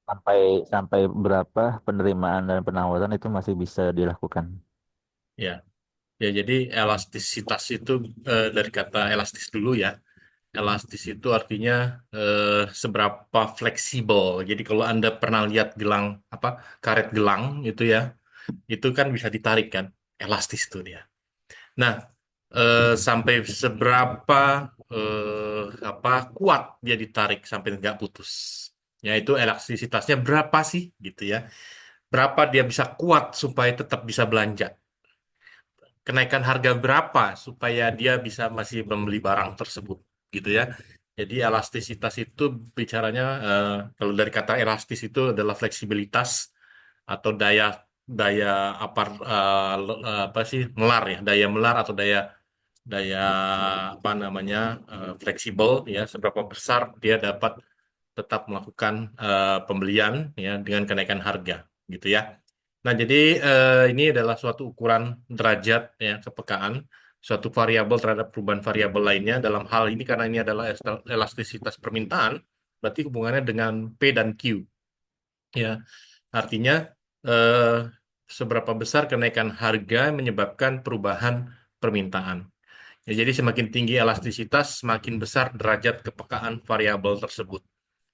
sampai sampai berapa penerimaan dan penawaran itu masih bisa dilakukan. Ya, ya jadi elastisitas itu dari kata elastis dulu ya. Elastis itu artinya seberapa fleksibel. Jadi kalau Anda pernah lihat gelang apa karet gelang itu ya, itu kan bisa ditarik kan. Elastis itu dia. Nah, sampai seberapa apa kuat dia ditarik sampai nggak putus. Ya itu elastisitasnya berapa sih gitu ya. Berapa dia bisa kuat supaya tetap bisa belanja. Kenaikan harga berapa supaya dia bisa masih membeli barang tersebut gitu ya. Jadi elastisitas itu bicaranya kalau dari kata elastis itu adalah fleksibilitas atau daya daya apa sih melar ya, daya melar atau daya daya apa namanya fleksibel ya, seberapa besar dia dapat tetap melakukan pembelian ya dengan kenaikan harga gitu ya. Nah, jadi ini adalah suatu ukuran derajat ya kepekaan suatu variabel terhadap perubahan variabel lainnya. Dalam hal ini karena ini adalah elastisitas permintaan, berarti hubungannya dengan P dan Q ya. Artinya eh, seberapa besar kenaikan harga menyebabkan perubahan permintaan. Ya, jadi semakin tinggi elastisitas, semakin besar derajat kepekaan variabel tersebut.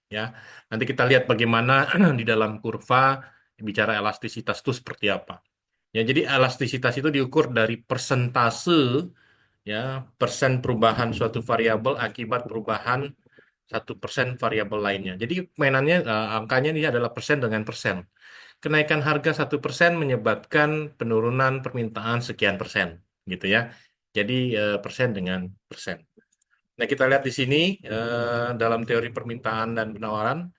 Ya, nanti kita lihat bagaimana di dalam kurva bicara elastisitas itu seperti apa. Ya, jadi elastisitas itu diukur dari persentase ya persen perubahan suatu variabel akibat perubahan 1% variabel lainnya. Jadi mainannya angkanya ini adalah persen dengan persen. Kenaikan harga 1% menyebabkan penurunan permintaan sekian persen, gitu ya. Jadi persen dengan persen. Nah, kita lihat di sini dalam teori permintaan dan penawaran,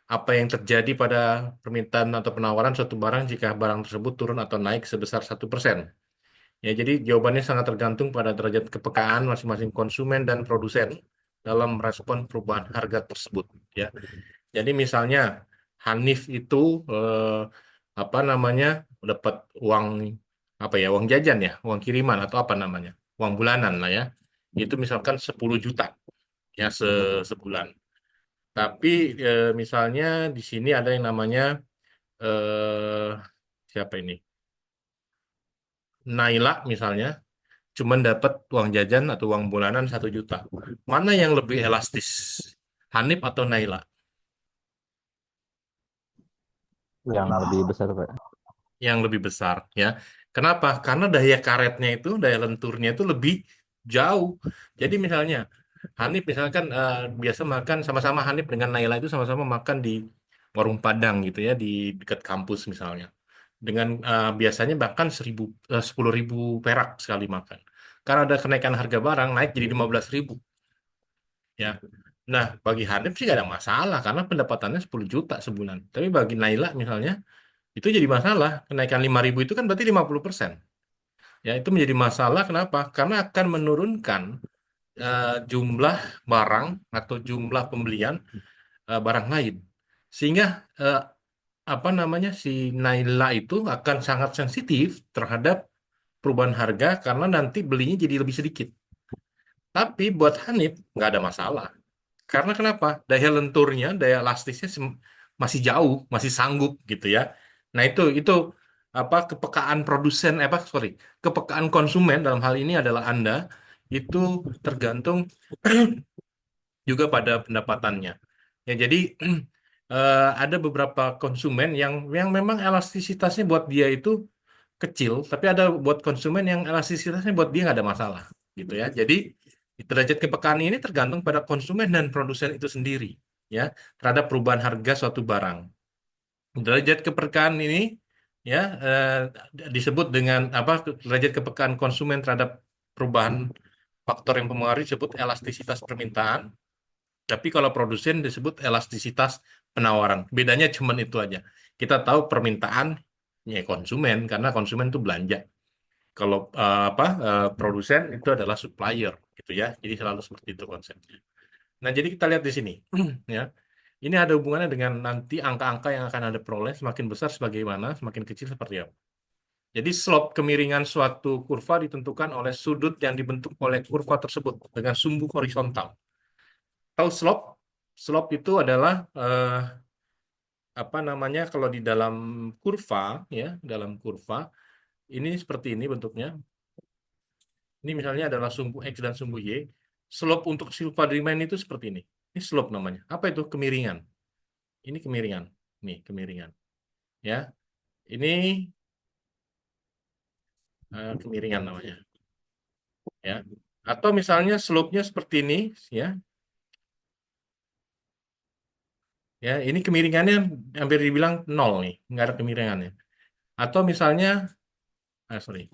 apa yang terjadi pada permintaan atau penawaran suatu barang jika barang tersebut turun atau naik sebesar 1%. Ya, jadi jawabannya sangat tergantung pada derajat kepekaan masing-masing konsumen dan produsen dalam merespon perubahan harga tersebut. Ya, jadi misalnya Hanif itu apa namanya dapat uang apa ya uang jajan ya uang kiriman atau apa namanya uang bulanan lah ya itu misalkan 10 juta ya sebulan. Tapi misalnya di sini ada yang namanya eh, siapa ini Naila misalnya cuman dapat uang jajan atau uang bulanan 1 juta. Mana yang lebih elastis? Hanif atau Naila? Yang lebih besar, Pak. Yang lebih besar ya. Kenapa? Karena daya karetnya itu, daya lenturnya itu lebih jauh. Jadi misalnya Hanif misalkan biasa makan sama-sama Hanif dengan Naila itu sama-sama makan di warung Padang gitu ya di dekat kampus misalnya. Dengan biasanya bahkan 10.000 perak sekali makan. Karena ada kenaikan harga barang naik jadi 15.000 ya. Nah, bagi Hanif sih gak ada masalah karena pendapatannya 10 juta sebulan. Tapi bagi Naila misalnya itu jadi masalah. Kenaikan 5.000 itu kan berarti 50%. Ya, itu menjadi masalah kenapa? Karena akan menurunkan jumlah barang atau jumlah pembelian barang lain. Sehingga eh, apa namanya si Naila itu akan sangat sensitif terhadap perubahan harga karena nanti belinya jadi lebih sedikit. Tapi buat Hanif nggak ada masalah. Karena kenapa? Daya lenturnya, daya elastisnya masih jauh, masih sanggup gitu ya. Nah, itu apa kepekaan produsen apa sorry, kepekaan konsumen dalam hal ini adalah Anda itu tergantung juga pada pendapatannya. Ya, jadi ada beberapa konsumen yang memang elastisitasnya buat dia itu kecil, tapi ada buat konsumen yang elastisitasnya buat dia nggak ada masalah, gitu ya. Jadi derajat kepekaan ini tergantung pada konsumen dan produsen itu sendiri, ya, terhadap perubahan harga suatu barang. Derajat kepekaan ini, ya, disebut dengan apa? Derajat kepekaan konsumen terhadap perubahan faktor yang mempengaruhi disebut elastisitas permintaan. Tapi kalau produsen disebut elastisitas penawaran. Bedanya cuma itu aja. Kita tahu permintaan ya konsumen karena konsumen itu belanja. Kalau produsen itu adalah supplier gitu ya. Jadi selalu seperti itu konsepnya. Nah, jadi kita lihat di sini ya. Ini ada hubungannya dengan nanti angka-angka yang akan Anda peroleh semakin besar sebagaimana, semakin kecil seperti apa. Jadi slope kemiringan suatu kurva ditentukan oleh sudut yang dibentuk oleh kurva tersebut dengan sumbu horizontal. Tahu slope? Slope itu adalah apa namanya kalau di dalam kurva ya, dalam kurva ini seperti ini bentuknya. Ini misalnya adalah sumbu X dan sumbu Y. Slope untuk silva remain itu seperti ini. Ini slope namanya. Apa itu? Kemiringan. Ini kemiringan. Nih, kemiringan. Ya. Ini kemiringan namanya. Ya. Atau misalnya slope-nya seperti ini, ya. Ya, ini kemiringannya hampir dibilang nol nih, nggak ada kemiringannya. Atau misalnya, sorry,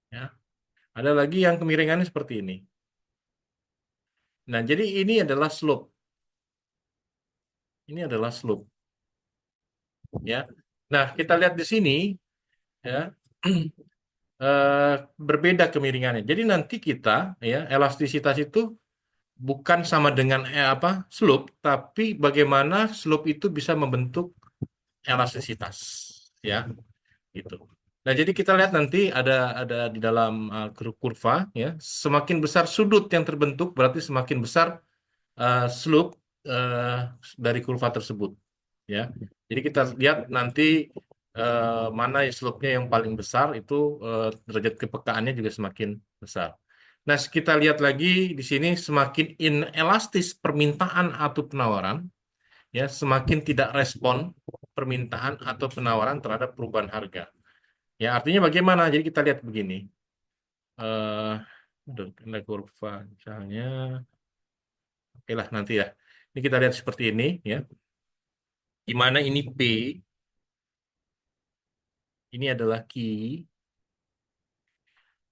ya, ada lagi yang kemiringannya seperti ini. Nah, jadi ini adalah slope. Ini adalah slope, ya. Nah, kita lihat di sini, ya, berbeda kemiringannya. Jadi nanti kita, ya, elastisitas itu bukan sama dengan apa slope, tapi bagaimana slope itu bisa membentuk elastisitas, ya, gitu. Nah, jadi kita lihat nanti ada di dalam kurva, ya, semakin besar sudut yang terbentuk berarti semakin besar slope eh, dari kurva tersebut, ya. Jadi kita lihat nanti mana slope-nya yang paling besar itu derajat kepekaannya juga semakin besar. Nah, kita lihat lagi di sini semakin inelastis permintaan atau penawaran, ya, semakin tidak respon permintaan atau penawaran terhadap perubahan harga. Ya, artinya bagaimana? Jadi kita lihat begini. Eh, ada kurva misalnya. Oke lah nanti ya. Ini kita lihat seperti ini ya. Di mana ini P, ini adalah Q,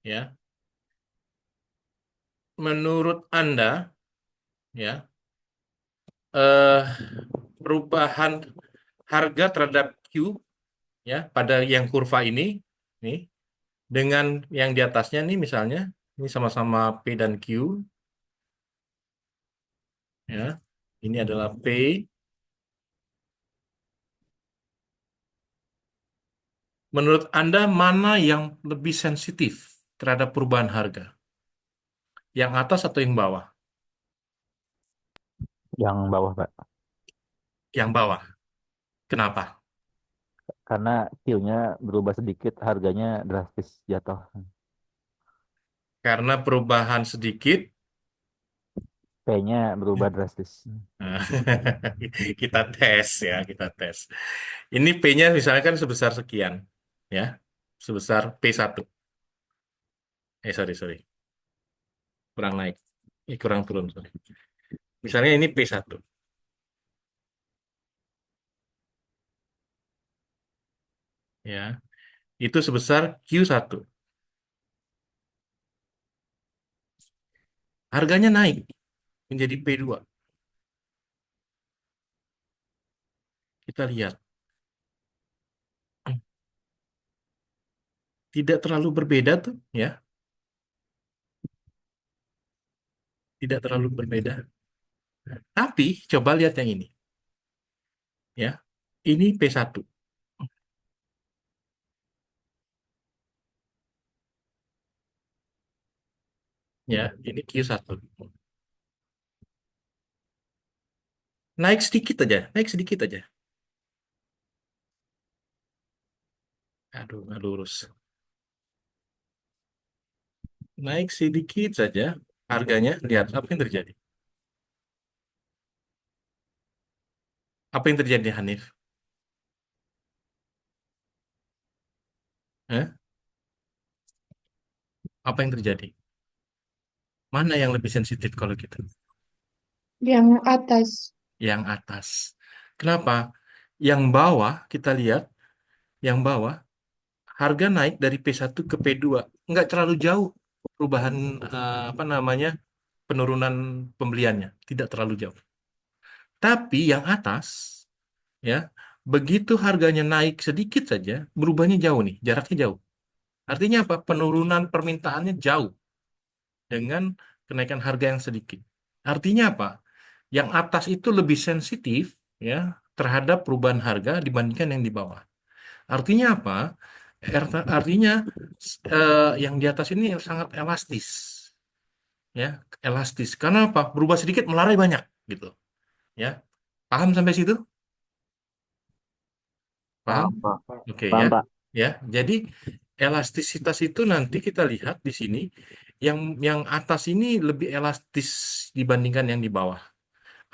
ya. Menurut Anda, ya, eh, perubahan harga terhadap Q, ya, pada yang kurva ini, nih, dengan yang di atasnya nih misalnya, ini sama-sama P dan Q, ya. Ini adalah P. Menurut Anda mana yang lebih sensitif terhadap perubahan harga? Yang atas atau yang bawah? Yang bawah, Pak. Yang bawah. Kenapa? Karena Q-nya berubah sedikit, harganya drastis jatuh. Karena perubahan sedikit, P-nya berubah drastis. nah, kita tes ya, kita tes. Ini P-nya misalnya kan sebesar sekian, ya, sebesar P1. Sorry, kurang naik, kurang turun, sorry. Misalnya ini P1, ya, itu sebesar Q1. Harganya naik menjadi P2. Kita lihat, tidak terlalu berbeda tuh, ya, tidak terlalu berbeda. Tapi coba lihat yang ini, ya, ini P1, ya, ini Q1. Naik sedikit aja, naik sedikit aja. Aduh, nggak lurus. Naik sedikit saja harganya, lihat apa yang terjadi. Apa yang terjadi, Hanif? Eh? Apa yang terjadi? Mana yang lebih sensitif kalau gitu? Yang atas. Yang atas. Kenapa? Yang bawah, kita lihat, yang bawah, harga naik dari P1 ke P2. Nggak terlalu jauh perubahan, apa namanya, penurunan pembeliannya. Tidak terlalu jauh. Tapi yang atas, ya, begitu harganya naik sedikit saja, berubahnya jauh nih, jaraknya jauh. Artinya apa? Penurunan permintaannya jauh dengan kenaikan harga yang sedikit. Artinya apa? Yang atas itu lebih sensitif, ya, terhadap perubahan harga dibandingkan yang di bawah. Artinya apa? Artinya yang di atas ini sangat elastis, ya, elastis. Karena apa? Berubah sedikit melarai banyak, gitu. Ya, paham sampai situ? Paham? Paham, Pak. Oke ya. Paham, Pak. Ya, jadi elastisitas itu nanti kita lihat di sini yang atas ini lebih elastis dibandingkan yang di bawah.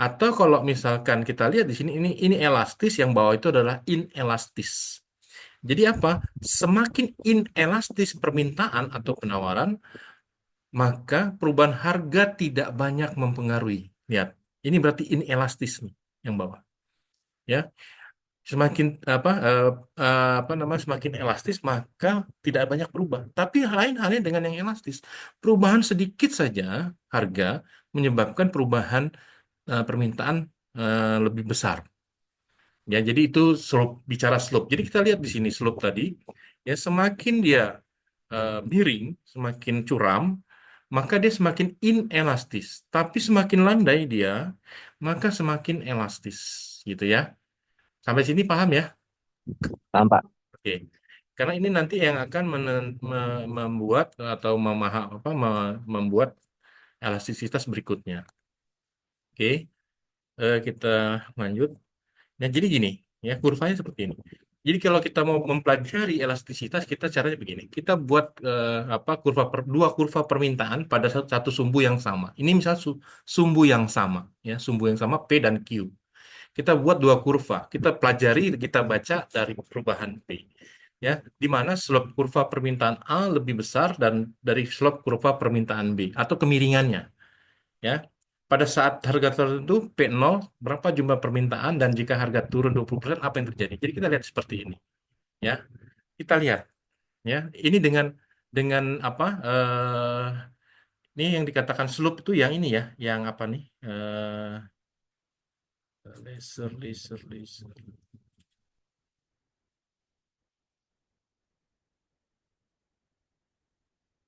Atau kalau misalkan kita lihat di sini ini elastis, yang bawah itu adalah inelastis. Jadi apa? Semakin inelastis permintaan atau penawaran, maka perubahan harga tidak banyak mempengaruhi. Lihat, ini berarti inelastis nih yang bawah. Ya, semakin apa namanya semakin elastis maka tidak banyak berubah. Tapi lain halnya dengan yang elastis, perubahan sedikit saja harga menyebabkan perubahan permintaan lebih besar. Ya, jadi itu slope, bicara slope. Jadi kita lihat di sini slope tadi, ya semakin dia miring, semakin curam, maka dia semakin inelastis. Tapi semakin landai dia, maka semakin elastis, gitu ya. Sampai sini paham ya? Paham, Pak. Oke. Karena ini nanti yang akan membuat atau membuat elastisitas berikutnya. Oke, kita lanjut. Nah, jadi gini, ya kurvanya seperti ini. Jadi kalau kita mau mempelajari elastisitas, kita caranya begini. Kita buat dua kurva permintaan pada satu sumbu yang sama. Ini misal sumbu yang sama, ya sumbu yang sama P dan Q. Kita buat dua kurva. Kita pelajari, kita baca dari perubahan P. Ya, di mana slope kurva permintaan A lebih besar dan dari slope kurva permintaan B atau kemiringannya. Ya, pada saat harga tertentu P0 berapa jumlah permintaan dan jika harga turun 20% apa yang terjadi? Jadi kita lihat seperti ini, ya. Kita lihat, ya. Ini dengan apa? Ini yang dikatakan slope itu yang ini ya, yang apa nih? Laser.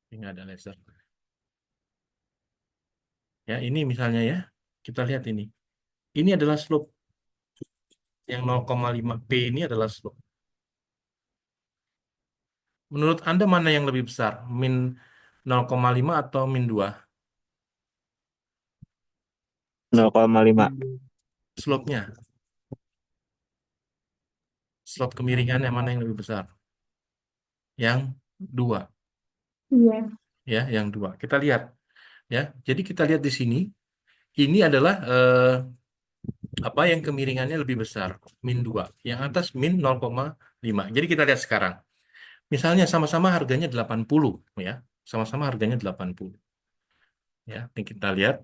Ini nggak ada laser. Ya, ini misalnya ya. Kita lihat ini. Ini adalah slope yang 0,5 P ini adalah slope. Menurut Anda mana yang lebih besar? Min 0,5 atau min 2? 0,5. Slope-nya. Slope kemiringannya mana yang lebih besar? Yang 2. Iya. Ya, yang 2. Kita lihat. Ya, jadi kita lihat di sini. Ini adalah apa yang kemiringannya lebih besar? Min 2. Yang atas min 0,5. Jadi kita lihat sekarang. Misalnya sama-sama harganya 80. Ya, sama-sama harganya 80. Ya, ini kita lihat.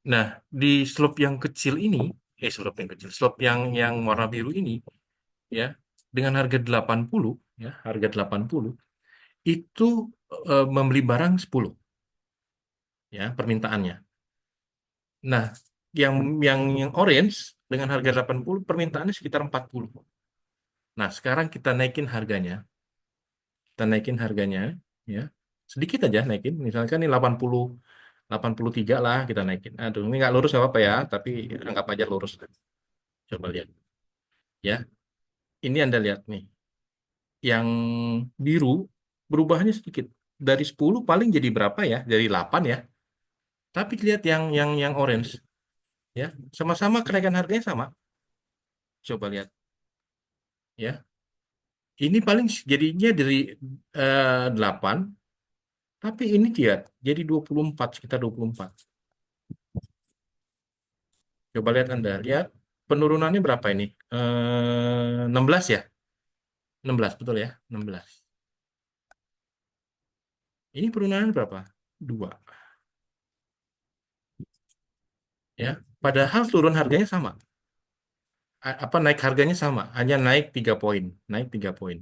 Nah, di slope yang kecil ini, slope yang kecil, slope yang warna biru ini, ya, dengan harga 80, ya, harga 80 itu membeli barang 10, ya, permintaannya. Nah, yang orange dengan harga 80 permintaannya sekitar 40. Nah, sekarang kita naikin harganya. Kita naikin harganya, ya. Sedikit aja naikin, misalkan ini 83 lah kita naikin. Aduh, ini nggak lurus nggak apa-apa ya, tapi anggap aja lurus. Coba lihat. Ya, ini Anda lihat nih. Yang biru berubahnya sedikit. Dari 10 paling jadi berapa ya? Dari 8 ya. Tapi lihat yang orange ya. Sama-sama kenaikan harganya sama. Coba lihat ya. Ini paling jadinya dari 8, tapi ini lihat jadi 24, sekitar 24. Coba lihat Anda, lihat penurunannya berapa ini? 16 ya? 16 betul ya? 16. Ini penurunan berapa? 2. Ya. Padahal turun harganya sama. Apa naik harganya sama, hanya naik 3 poin, naik 3 poin.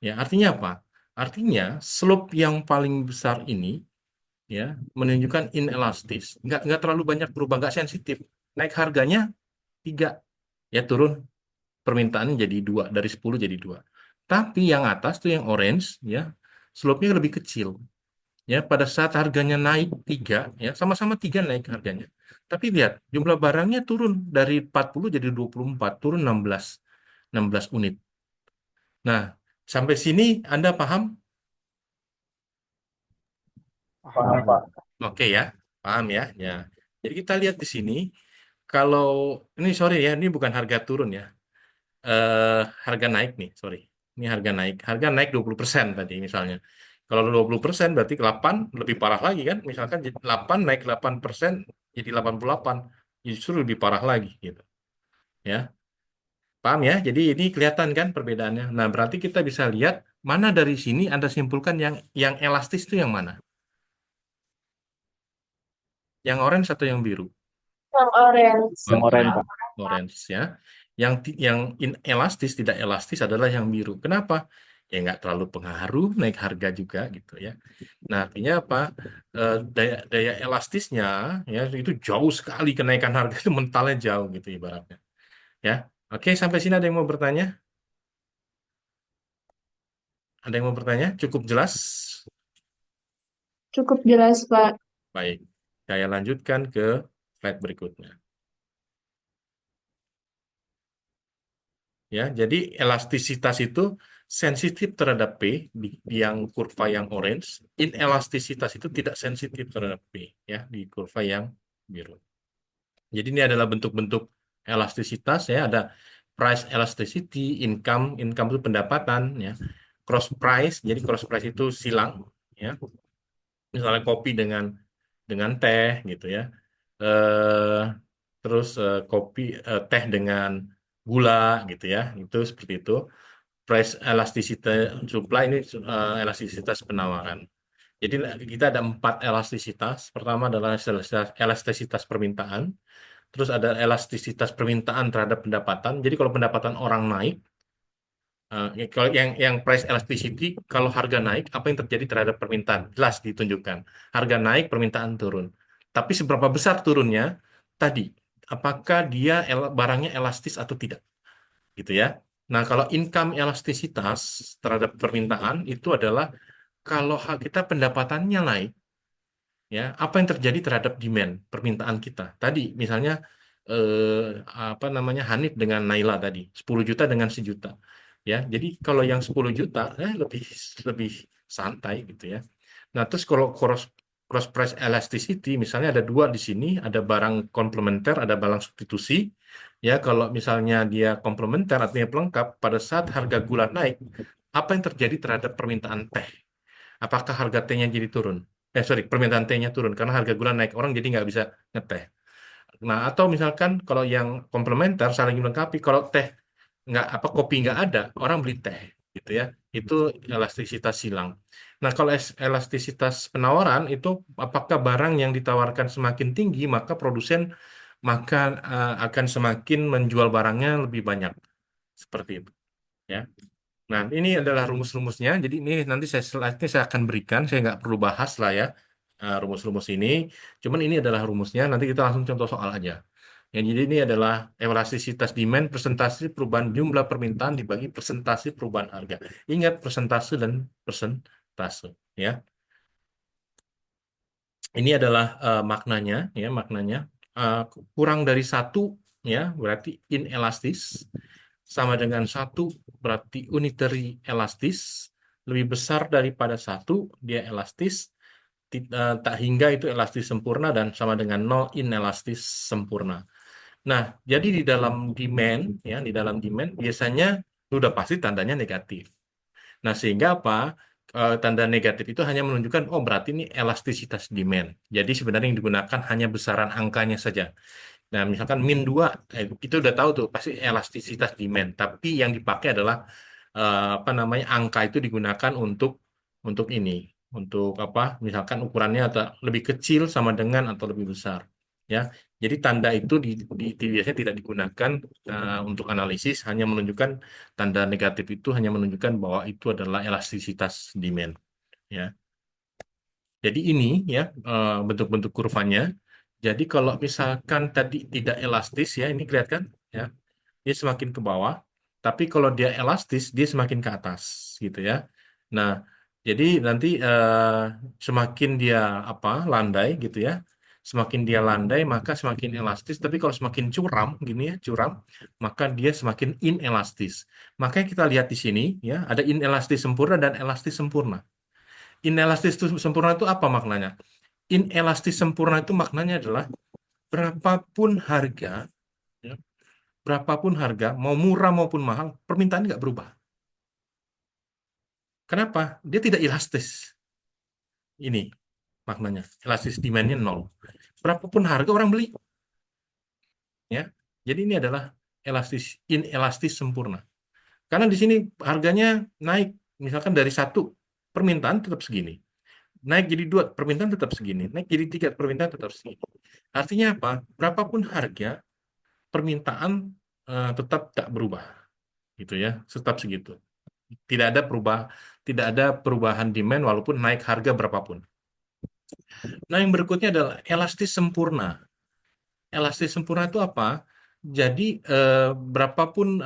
Ya, artinya apa? Artinya slope yang paling besar ini ya menunjukkan inelastis. Nggak terlalu banyak berubah, nggak sensitif. Naik harganya 3, ya turun permintaannya jadi 2, dari 10 jadi 2. Tapi yang atas tuh yang orange ya, slope-nya lebih kecil. Ya, pada saat harganya naik 3, ya sama-sama 3 naik harganya. Tapi lihat, jumlah barangnya turun dari 40 jadi 24, turun 16 unit. Nah, sampai sini Anda paham? Paham, Pak. Oke ya, paham ya. Ya. Jadi kita lihat di sini, kalau ini sorry ya, ini bukan harga turun ya. Harga naik nih, sorry. Ini harga naik. Harga naik 20% tadi misalnya. Kalau 20% berarti 8 lebih parah lagi kan? Misalkan 8 naik 8% jadi 88. Justru lebih parah lagi gitu. Ya. Paham ya? Jadi ini kelihatan kan perbedaannya. Nah, berarti kita bisa lihat mana dari sini Anda simpulkan yang elastis itu yang mana? Yang orange atau yang biru? Yang orange. Yang oren, Orange, Pak. orange ya. Yang inelastis tidak elastis adalah yang biru. Kenapa? Ya nggak terlalu pengaruh naik harga juga gitu ya. Nah artinya apa? Daya daya elastisnya ya itu jauh sekali kenaikan harga itu mentalnya jauh gitu ibaratnya. Ya. Oke sampai sini ada yang mau bertanya? Ada yang mau bertanya? Cukup jelas? Cukup jelas, Pak. Baik. Saya lanjutkan ke slide berikutnya. Ya, jadi elastisitas itu sensitif terhadap P di yang kurva yang orange, inelastisitas itu tidak sensitif terhadap P ya di kurva yang biru. Jadi ini adalah bentuk-bentuk elastisitas ya, ada price elasticity, income itu pendapatan ya, cross price, jadi cross price itu silang ya. Misalnya kopi dengan teh gitu ya. Eh terus teh dengan gula gitu ya. Itu seperti itu price elasticity supply ini elastisitas penawaran. Jadi kita ada 4 elastisitas. Pertama adalah elastisitas permintaan. Terus ada elastisitas permintaan terhadap pendapatan. Jadi kalau pendapatan orang naik, kalau yang price elasticity, kalau harga naik, apa yang terjadi terhadap permintaan? Jelas ditunjukkan. Harga naik, permintaan turun. Tapi seberapa besar turunnya? Tadi, apakah dia barangnya elastis atau tidak? Gitu ya. Nah, kalau income elastisitas terhadap permintaan itu adalah kalau kita pendapatannya naik, ya, apa yang terjadi terhadap demand permintaan kita? Tadi misalnya apa namanya Hanif dengan Naila tadi, 10 juta dengan 1 juta. Ya, jadi kalau yang 10 juta lebih lebih santai gitu ya. Nah, terus kalau cross price elasticity misalnya ada dua di sini, ada barang komplementer, ada barang substitusi. Ya, kalau misalnya dia komplementer artinya pelengkap, pada saat harga gula naik, apa yang terjadi terhadap permintaan teh? Apakah harga tehnya jadi turun? Sorry, permintaan tehnya turun karena harga gula naik, orang jadi nggak bisa ngeteh. Nah, atau misalkan kalau yang komplementer saling melengkapi, kalau teh nggak apa kopi nggak ada, orang beli teh, gitu ya. Itu elastisitas silang. Nah, kalau elastisitas penawaran itu apakah barang yang ditawarkan semakin tinggi, maka produsen maka akan semakin menjual barangnya lebih banyak, seperti itu, ya. Nah, ini adalah rumus-rumusnya. Jadi ini nanti slide-nya saya akan berikan. Saya nggak perlu bahas lah ya rumus-rumus ini. Cuman ini adalah rumusnya. Nanti kita langsung contoh soal aja. Yang jadi ini adalah elastisitas demand, presentasi perubahan jumlah permintaan dibagi presentasi perubahan harga. Ingat persentase dan persentase, ya. Ini adalah maknanya, ya maknanya kurang dari 1 ya berarti inelastis, sama dengan 1 berarti unitary elastis, lebih besar daripada 1 dia elastis, tak hingga itu elastis sempurna dan sama dengan 0 inelastis sempurna. Nah, jadi di dalam demand ya di dalam demand biasanya sudah pasti tandanya negatif. Nah, sehingga apa? Tanda negatif itu hanya menunjukkan, oh berarti ini elastisitas demand. Jadi sebenarnya yang digunakan hanya besaran angkanya saja. Nah, misalkan -2, kita udah tahu tuh pasti elastisitas demand. Tapi yang dipakai adalah apa namanya angka itu digunakan untuk ini, untuk apa? Misalkan ukurannya atau lebih kecil sama dengan atau lebih besar, ya. Jadi tanda itu biasanya tidak digunakan untuk analisis, hanya menunjukkan tanda negatif itu hanya menunjukkan bahwa itu adalah elastisitas demand, ya. Jadi ini ya bentuk-bentuk kurvanya. Jadi kalau misalkan tadi tidak elastis ya ini kelihatan ya dia semakin ke bawah. Tapi kalau dia elastis dia semakin ke atas gitu ya. Nah jadi nanti semakin dia apa landai gitu ya. Semakin dia landai maka semakin elastis. Tapi kalau semakin curam gini ya curam maka dia semakin inelastis. Makanya kita lihat di sini ya ada inelastis sempurna dan elastis sempurna. Inelastis itu sempurna itu apa maknanya? Inelastis sempurna itu maknanya adalah berapapun harga, ya, berapapun harga, mau murah maupun mahal, permintaan nggak berubah. Kenapa? Dia tidak elastis. Ini maknanya. Elastis demand-nya nol. Berapapun harga orang beli. Ya. Jadi ini adalah inelastis sempurna. Karena di sini harganya naik. Misalkan dari satu, permintaan tetap segini. Naik jadi dua, permintaan tetap segini. Naik jadi tiga, permintaan tetap segini. Artinya apa? Berapapun harga, permintaan tetap tak berubah. Gitu ya, tetap segitu. Tidak ada perubahan demand walaupun naik harga berapapun. Nah, yang berikutnya adalah elastis sempurna. Elastis sempurna itu apa? Jadi berapapun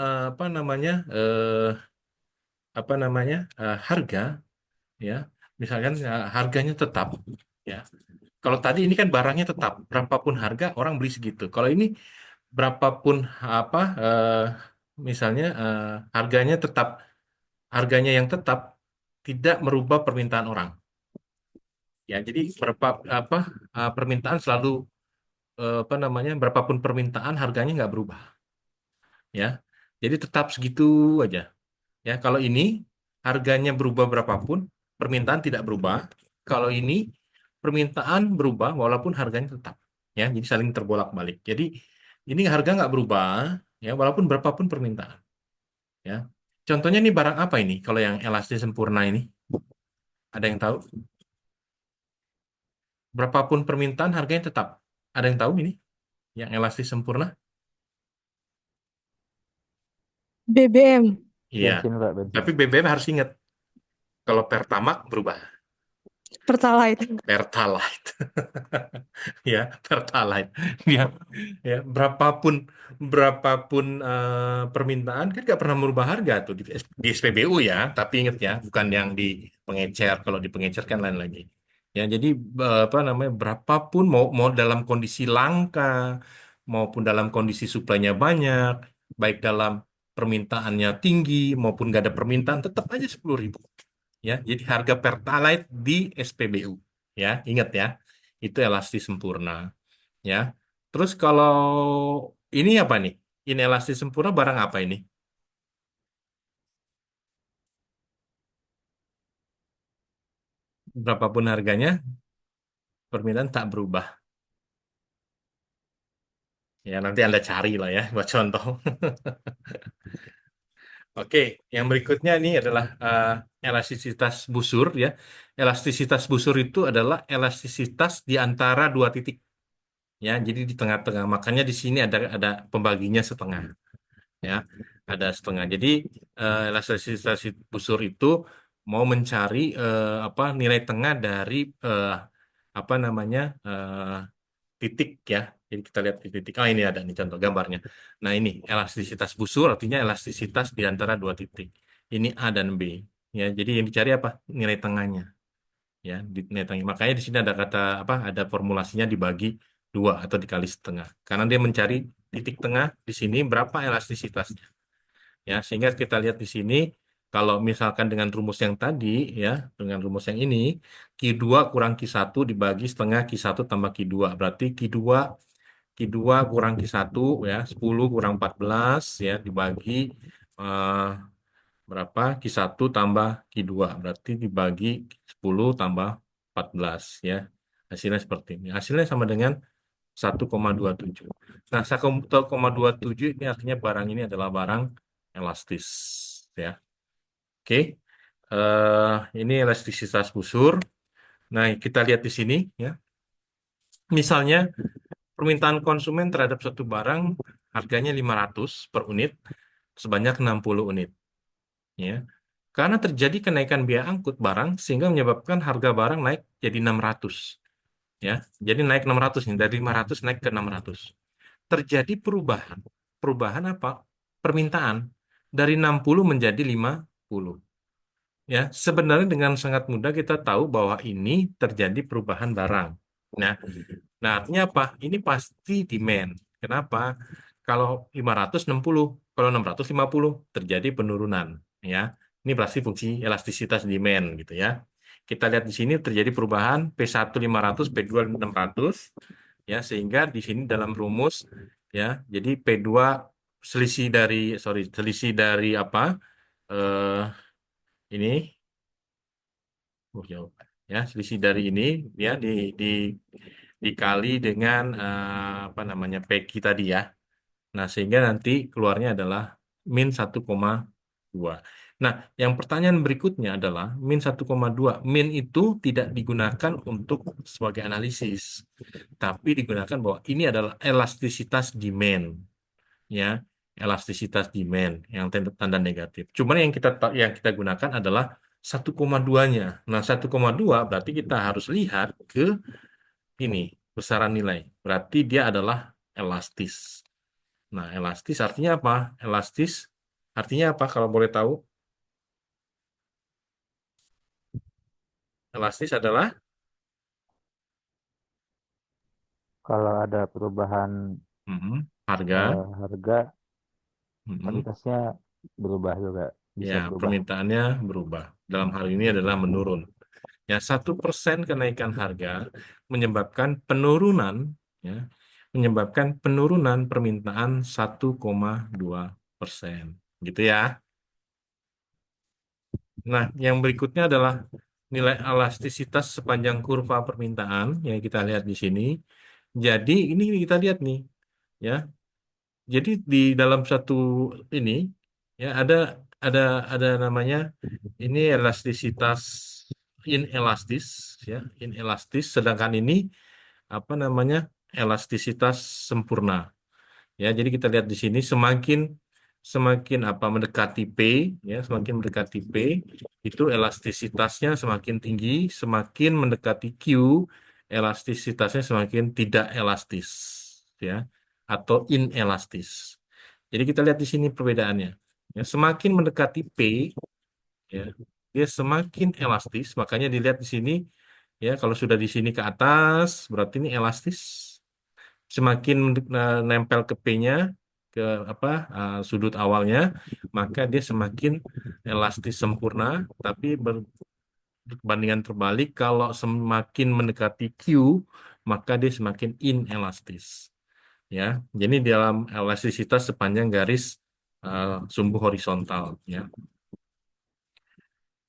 harga, ya, misalkan harganya tetap, ya. Kalau tadi ini kan barangnya tetap, berapapun harga orang beli segitu. Kalau ini berapapun misalnya harganya yang tetap tidak merubah permintaan orang. Ya, jadi permintaan selalu berapapun permintaan harganya nggak berubah. Ya, jadi tetap segitu aja. Ya, kalau ini harganya berubah berapapun, permintaan tidak berubah. Kalau ini permintaan berubah walaupun harganya tetap. Ya, jadi saling terbolak-balik. Jadi ini harga nggak berubah, ya, walaupun berapapun permintaan. Ya, contohnya ini barang apa ini? Kalau yang elastis sempurna ini, ada yang tahu? Berapapun permintaan harganya tetap. Ada yang tahu ini? Yang elastis sempurna? BBM. Iya. Bensin, Pak, bensin. Tapi BBM harus ingat, kalau Pertamax berubah. Pertalite. Pertalite. Ya, Pertalite. Ya, ya, berapapun permintaan kan nggak pernah merubah harga tuh di SPBU ya, tapi ingat ya, bukan yang di pengecer. Kalau di pengecer kan lain lagi. Ya, jadi berapapun mau dalam kondisi langka maupun dalam kondisi suplainya banyak, baik dalam permintaannya tinggi maupun nggak ada permintaan, tetap aja 10.000. Ya, jadi harga Pertalite di SPBU. Ya, ingat ya, itu elastis sempurna. Ya, terus kalau ini apa nih? Inelastis sempurna barang apa ini? Berapapun harganya, permintaan tak berubah. Ya, nanti Anda cari lah ya, buat contoh. Oke, yang berikutnya ini adalah elastisitas busur ya. Elastisitas busur itu adalah elastisitas di antara dua titik. Ya, jadi di tengah-tengah. Makanya di sini ada pembaginya setengah. Ya, ada setengah. Jadi elastisitas busur itu mau mencari nilai tengah dari apa namanya titik ya. Jadi kita lihat di titik. Oh, ini ada nih contoh gambarnya. Nah, ini elastisitas busur artinya elastisitas di antara dua titik. Ini A dan B. Ya, jadi yang dicari apa? Nilai tengahnya. Ya, nilai tengah. Makanya di sini ada kata apa? Ada formulasinya dibagi dua atau dikali setengah. Karena dia mencari titik tengah di sini berapa elastisitasnya. Ya, sehingga kita lihat di sini kalau misalkan dengan rumus yang tadi ya, dengan rumus yang ini Q2 kurang Q1 dibagi setengah Q1 tambah Q2. Berarti Q2 kurang Q1 ya, 10 kurang 14 ya dibagi eh, berapa? Q1 tambah Q2. Berarti dibagi 10 tambah 14 ya. Hasilnya seperti ini. Hasilnya sama dengan 1,27. Nah, 1,27 ini artinya barang ini adalah barang elastis ya. Oke. Ini elastisitas busur. Nah, kita lihat di sini ya. Misalnya permintaan konsumen terhadap suatu barang harganya 500 per unit sebanyak 60 unit ya. Karena terjadi kenaikan biaya angkut barang sehingga menyebabkan harga barang naik jadi 600 ya. Jadi naik 600 nih, dari 500 naik ke 600. Terjadi perubahan. Perubahan apa? Permintaan dari 60 menjadi 50. Ya, sebenarnya dengan sangat mudah kita tahu bahwa ini terjadi perubahan barang. Nah, artinya apa? Ini pasti demand. Kenapa? Kalau 560, kalau 650 terjadi penurunan. Ya, ini pasti fungsi elastisitas demand gitu ya. Kita lihat di sini terjadi perubahan P1 500, P2 600. ya, sehingga di sini dalam rumus ya, jadi P2 selisih dari apa? eh ini jauh. Ya, selisih dari ini ya di dikali dengan apa namanya PQ tadi ya. Nah, sehingga nanti keluarnya adalah min 1,2. Nah, yang pertanyaan berikutnya adalah min 1,2. Min itu tidak digunakan untuk sebagai analisis, tapi digunakan bahwa ini adalah elastisitas demand, ya, elastisitas demand yang tanda negatif. Cuman yang kita gunakan adalah 1,2-nya. Nah, 1,2 berarti kita harus lihat ke ini besaran nilai. Berarti dia adalah elastis. Nah, elastis artinya apa? Elastis artinya apa kalau boleh tahu? Elastis adalah Kalau ada perubahan harga, harga, mm, kualitasnya berubah juga, ya, bisa berubah. permintaannya berubah. Dalam hal ini adalah menurun. Ya, 1% kenaikan harga menyebabkan penurunan, ya, menyebabkan penurunan permintaan 1,2%. Gitu ya. Nah, yang berikutnya adalah nilai elastisitas sepanjang kurva permintaan yang kita lihat di sini. Jadi ini kita lihat nih, ya. Jadi di dalam satu ini ya ada ada namanya ini elastisitas inelastis, ya, inelastis, sedangkan ini apa namanya elastisitas sempurna. Ya, jadi kita lihat di sini semakin semakin apa mendekati P, ya, semakin mendekati P itu elastisitasnya semakin tinggi, semakin mendekati Q elastisitasnya semakin tidak elastis, ya, atau inelastis. Jadi kita lihat di sini perbedaannya. Ya, semakin mendekati P, ya, dia semakin elastis. Makanya dilihat di sini, ya, kalau sudah di sini ke atas berarti ini elastis. Semakin nempel ke P-nya, ke apa sudut awalnya, maka dia semakin elastis sempurna. Tapi berbandingan terbalik, kalau semakin mendekati Q, maka dia semakin inelastis. Ya, jadi dalam elastisitas sepanjang garis sumbu horizontal. Ya,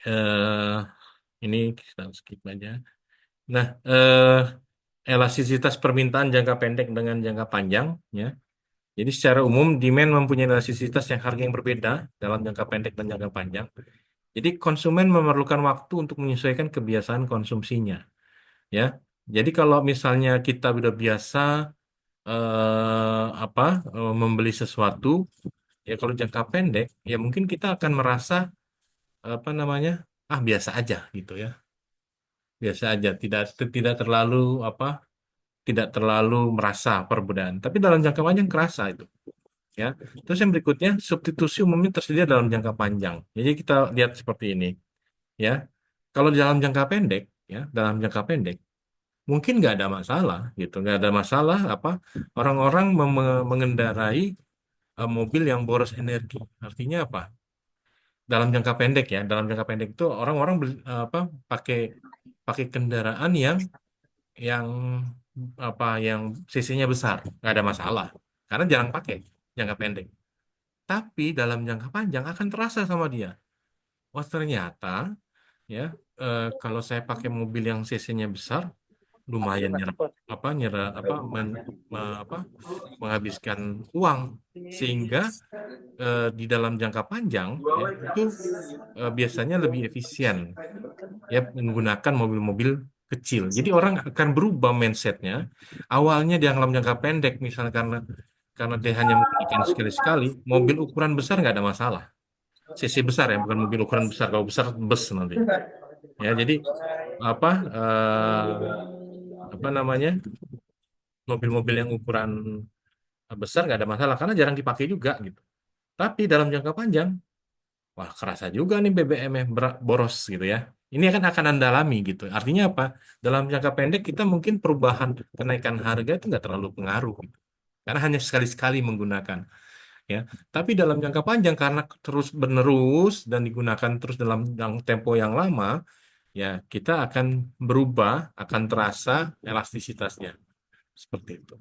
eh, ini kita skip aja. Nah, elastisitas permintaan jangka pendek dengan jangka panjang, ya. Jadi secara umum demand mempunyai elastisitas yang harga yang berbeda dalam jangka pendek dan jangka panjang. Jadi konsumen memerlukan waktu untuk menyesuaikan kebiasaan konsumsinya, ya. Jadi kalau misalnya kita sudah biasa membeli sesuatu, ya, kalau jangka pendek ya mungkin kita akan merasa apa namanya biasa aja gitu ya, biasa aja, tidak tidak terlalu apa tidak terlalu merasa perbedaan. Tapi dalam jangka panjang kerasa itu. Ya. Terus yang berikutnya, substitusi umumnya tersedia dalam jangka panjang. Jadi kita lihat seperti ini, ya. Kalau dalam jangka pendek, ya, dalam jangka pendek mungkin nggak ada masalah, gitu, nggak ada masalah apa orang-orang mengendarai mobil yang boros energi. Artinya apa? Dalam jangka pendek ya, dalam jangka pendek itu orang-orang pakai pakai kendaraan yang yang cc-nya besar, nggak ada masalah, karena jarang pakai jangka pendek. Tapi dalam jangka panjang akan terasa sama dia. Oh, ternyata ya kalau saya pakai mobil yang cc-nya besar lumayan menghabiskan uang, sehingga di dalam jangka panjang ya, itu biasanya lebih efisien ya menggunakan mobil-mobil kecil. Jadi orang akan berubah mindsetnya. Awalnya di dalam jangka pendek, misalnya karena dia hanya menggunakan sekali-sekali, mobil ukuran besar nggak ada masalah. CC besar ya, bukan mobil ukuran besar. Kalau besar bus nanti. Ya, jadi apa apa namanya mobil-mobil yang ukuran besar nggak ada masalah karena jarang dipakai juga gitu. Tapi dalam jangka panjang, wah, kerasa juga nih BBM-nya boros gitu ya. Ini akan Anda alami gitu. Artinya apa? Dalam jangka pendek kita mungkin perubahan kenaikan harga itu nggak terlalu pengaruh gitu. Karena hanya sekali-sekali menggunakan, ya. Tapi dalam jangka panjang karena terus menerus dan digunakan terus dalam tempo yang lama, ya, kita akan berubah, akan terasa elastisitasnya. seperti itu.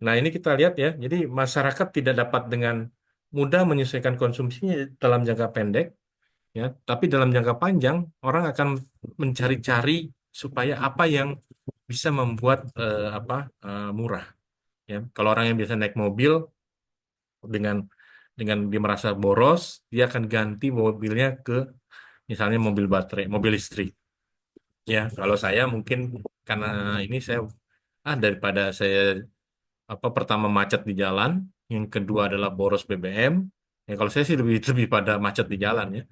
Nah, ini kita lihat ya. Jadi masyarakat tidak dapat dengan mudah menyesuaikan konsumsinya dalam jangka pendek, ya. Tapi dalam jangka panjang orang akan mencari-cari supaya apa yang bisa membuat murah, ya. Kalau orang yang biasa naik mobil dengan dia merasa boros, dia akan ganti mobilnya ke misalnya mobil baterai, mobil listrik. Ya, kalau saya mungkin karena ini saya daripada saya pertama macet di jalan, yang kedua adalah boros BBM. Ya kalau saya sih lebih lebih pada macet di jalan ya.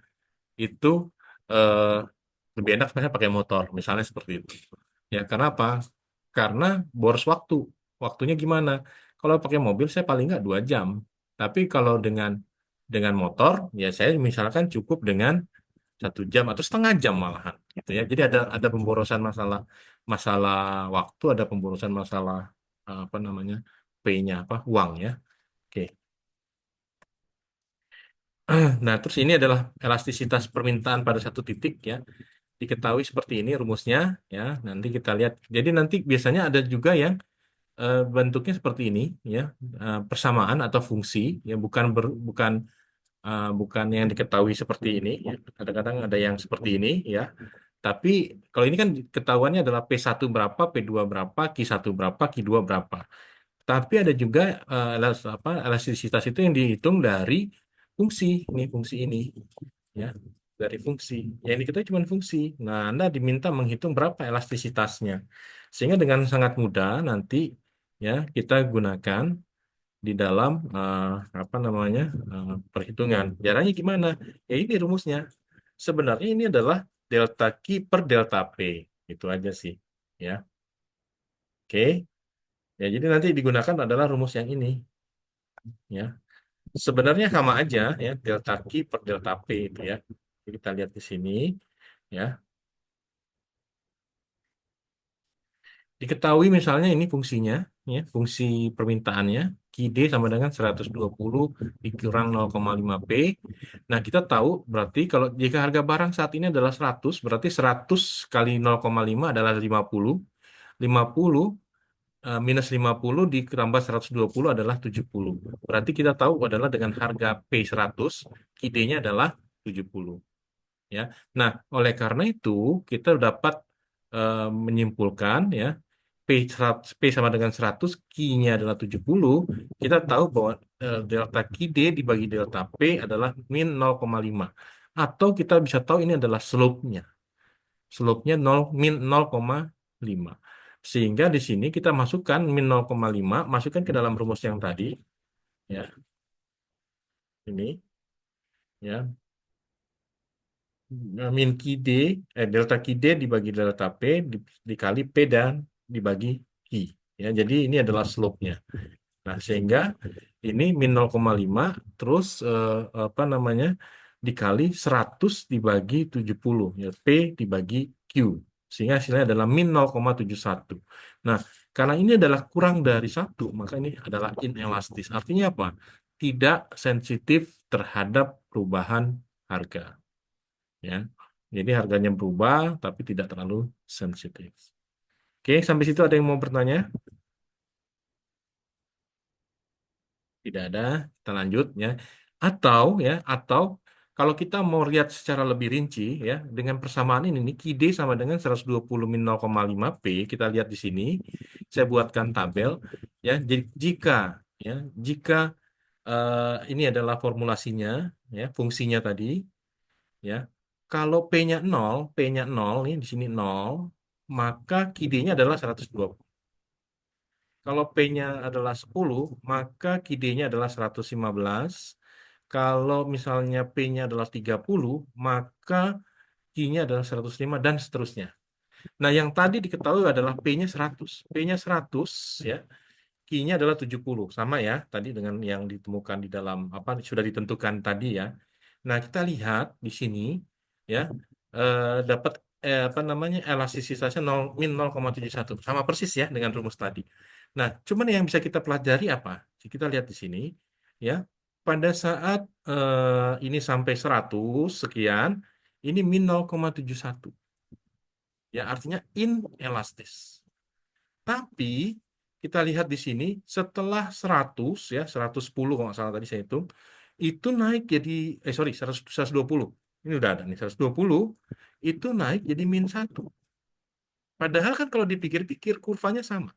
Itu eh, lebih enak saya pakai motor, misalnya seperti itu. Ya, karena apa? Karena boros waktu. Waktunya gimana? Kalau pakai mobil saya paling nggak 2 jam. Tapi kalau dengan motor, ya saya misalkan cukup dengan 1 jam atau setengah jam malahan, gitu ya. Jadi ada pemborosan masalah masalah waktu, ada pemborosan masalah apa namanya P-nya uang ya. Oke. Nah, terus ini adalah elastisitas permintaan pada satu titik ya. Diketahui seperti ini rumusnya ya. Nanti kita lihat. Jadi nanti biasanya ada juga yang bentuknya seperti ini ya, persamaan atau fungsi ya, bukan yang diketahui seperti ini ya. Kadang-kadang ada yang seperti ini ya. Tapi kalau ini kan ketahuannya adalah P1 berapa, P2 berapa, Q1 berapa, Q2 berapa. Tapi ada juga elastisitas itu yang dihitung dari fungsi ini ya, dari fungsi. Yang diketahui cuma fungsi. Nah, Anda diminta menghitung berapa elastisitasnya. Sehingga dengan sangat mudah nanti ya kita gunakan di dalam perhitungan. Caranya gimana? Ya ini rumusnya. Sebenarnya ini adalah delta Q per delta P. Itu aja sih. Ya. Oke. Ya, jadi nanti digunakan adalah rumus yang ini. Ya. Sebenarnya sama aja ya, delta Q per delta P itu ya. Jadi kita lihat di sini ya. Diketahui misalnya ini fungsinya ya, fungsi permintaannya QD sama dengan 120 dikurang 0,5 P. Nah, kita tahu berarti kalau jika harga barang saat ini adalah 100, berarti 100 kali 0,5 adalah 50. 50 minus 50 ditambah 120 adalah 70. Berarti kita tahu adalah dengan harga P100, QD-nya adalah 70. Ya. Nah, oleh karena itu kita dapat menyimpulkan ya, P sama dengan 100, Q-nya adalah 70. Kita tahu bahwa delta QD dibagi delta P adalah min 0,5. Atau kita bisa tahu ini adalah slope-nya. Slope-nya min 0,5. Sehingga di sini kita masukkan min 0,5, masukkan ke dalam rumus yang tadi. Ya, ini. Ya, min QD, delta QD dibagi delta P dikali P dan dibagi Q. Ya, jadi ini adalah slope-nya. Nah, sehingga ini min 0,5 terus dikali 100 dibagi 70 ya, P dibagi Q. Sehingga hasilnya adalah min 0,71. Nah, karena ini adalah kurang dari 1, maka ini adalah inelastis. Artinya apa? Tidak sensitif terhadap perubahan harga. Ya. Jadi harganya berubah tapi tidak terlalu sensitif. Oke, sampai situ ada yang mau bertanya? Tidak ada, kita lanjut ya. Atau kalau kita mau lihat secara lebih rinci ya, dengan persamaan ini nih, QD sama dengan 120 min 0,5 P, kita lihat di sini. Saya buatkan tabel ya. Jadi jika ini adalah formulasinya ya, fungsinya tadi ya. Kalau P-nya 0 nih di sini 0, maka QD-nya adalah 120. Kalau P-nya adalah 10, maka QD-nya adalah 115. Kalau misalnya P-nya adalah 30, maka Q-nya adalah 105 dan seterusnya. Nah, yang tadi diketahui adalah P-nya 100. P-nya 100 ya. Q-nya adalah 70. Sama ya tadi dengan yang ditemukan di dalam sudah ditentukan tadi ya. Nah, kita lihat di sini ya, dapat elastisitasnya min 0,71. Sama persis ya dengan rumus tadi. Nah, cuman yang bisa kita pelajari apa? Kita lihat di sini ya. Pada saat ini sampai 100 sekian, ini min 0,71. Ya, artinya inelastis. Tapi kita lihat di sini setelah 100 ya, 110 kalau nggak salah tadi saya hitung, itu naik jadi sorry 100, 120. Ini udah ada nih 120 itu naik jadi -1. Padahal kan kalau dipikir-pikir kurvanya sama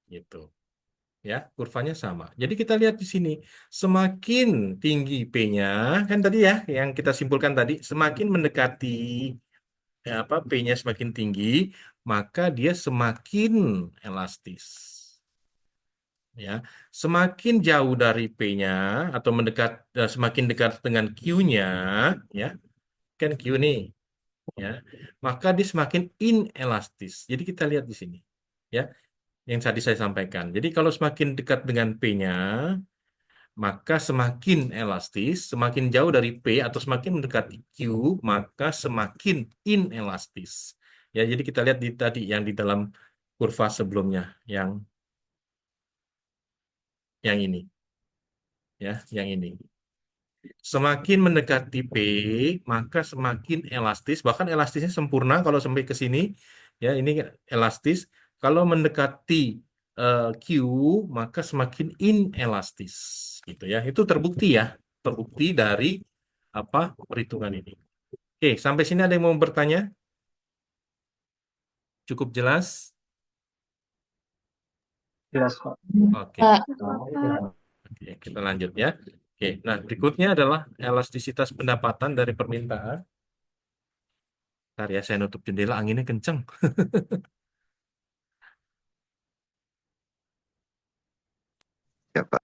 gitu. Ya, kurvanya sama. Jadi kita lihat di sini, semakin tinggi P-nya, kan tadi ya, yang kita simpulkan tadi, semakin mendekati P-nya semakin tinggi, maka dia semakin elastis. Ya, semakin jauh dari P-nya atau semakin dekat dengan Q-nya, ya, kan Q nih, ya, maka dia semakin inelastis. Jadi kita lihat di sini, ya, yang tadi saya sampaikan. Jadi kalau semakin dekat dengan P-nya, maka semakin elastis, semakin jauh dari P atau semakin mendekati Q, maka semakin inelastis. Ya, jadi kita lihat tadi yang di dalam kurva sebelumnya, yang ini, ya, yang ini. Semakin mendekati P, maka semakin elastis, bahkan elastisnya sempurna kalau sampai ke sini, ya, ini elastis. Kalau mendekati Q, maka semakin inelastis, gitu ya. Itu terbukti ya, terbukti dari perhitungan ini. Oke, sampai sini ada yang mau bertanya? Cukup jelas? Jelas kok. Oke, oke, kita lanjut ya. Oke, nah berikutnya adalah elastisitas pendapatan dari permintaan. Bentar ya, saya nutup jendela, anginnya kenceng. Ya, Pak.